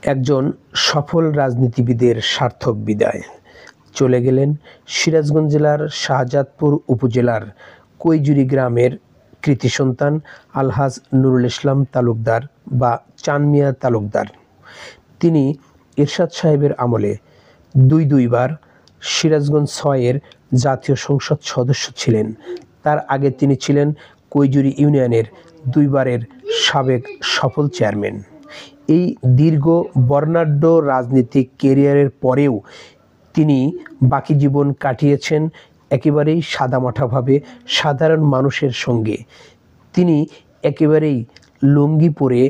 একজন সফল রাজনীতিবিদের সার্থক বিদায়। চলে গেলেন সিরাজগঞ্জ জেলার শাহজাদপুর উপজেলার কৈজুরি গ্রামের কৃতি সন্তান আলহাজ নুরুল ইসলাম তালুকদার বা চান মিয়া তালুকদার। তিনি এরশাদ সাহেবের আমলে দুইবার সিরাজগঞ্জ ৬-এর জাতীয় সংসদ সদস্য ছিলেন। তার আগে তিনি ছিলেন কৈজুরি ইউনিয়নের ২বারের সাবেক সফল চেয়ারম্যান। এই দীর্ঘ বর্ণাঢ্য রাজনৈতিক ক্যারিয়ারের পরেও তিনি বাকি জীবন কাটিয়েছেন একেবারেই সাদামাটাভাবে সাধারণ মানুষের সঙ্গে। তিনি একেবারেই লুঙ্গি পরে,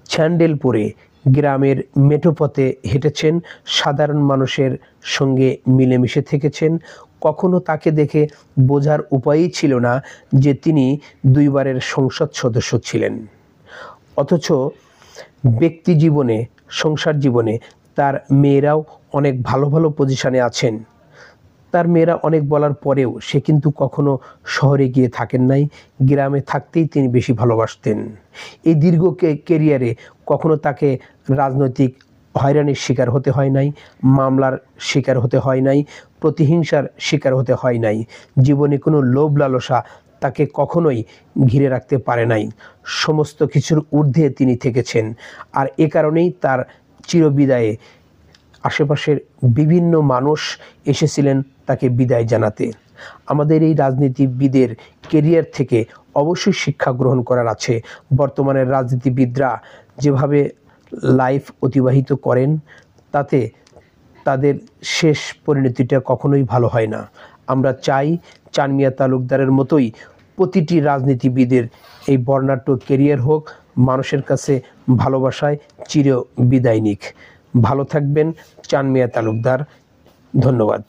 স্যান্ডেল পরে গ্রামের মেঠোপথে হেঁটেছেন, সাধারণ মানুষের সঙ্গে মিলেমিশে থেকেছেন। কখনো তাকে দেখে বোঝার উপায়ই ছিল না যে তিনি ২বারের সংসদ সদস্য ছিলেন। অথচ ব্যক্তি জীবনে, সংসার জীবনে তার মেয়েরাও অনেক ভালো ভালো পজিশনে আছেন। তার মেয়েরা অনেক বলার পরেও সে কিন্তু কখনো শহরে গিয়ে থাকেন নাই, গ্রামে থাকতেই তিনি বেশি ভালোবাসতেন। এই দীর্ঘ ক্যারিয়ারে কখনো তাকে রাজনৈতিক হয়রানির শিকার হতে হয় নাই, মামলার শিকার হতে হয় নাই, প্রতিহিংসার শিকার হতে হয় নাই। জীবনে কোনো লোভ লালসা তাকে কখনোই ঘিরে রাখতে পারে নাই। সমস্ত কিছুর ঊর্ধ্বে তিনি থেকেছেন। আর এ কারণেই তার চিরবিদায়ে আশেপাশের বিভিন্ন মানুষ এসেছিলেন তাকে বিদায় জানাতে। আমাদের এই রাজনীতিবিদের কেরিয়ার থেকে অবশ্যই শিক্ষা গ্রহণ করার আছে। বর্তমানের রাজনীতিবিদরা যেভাবে লাইফ অতিবাহিত করেন তাতে তাদের শেষ পরিণতিটা কখনোই ভালো হয় না। আমরা চাই চান মিয়া তালুকদারের মতোই প্রতিটি রাজনীতিবিদের এই বর্ণাঢ্য কেরিয়ার হোক, মানুষের কাছে ভালোবাসায় চির বিদায় নিক। ভালো থাকবেন চান মিয়া তালুকদার। ধন্যবাদ।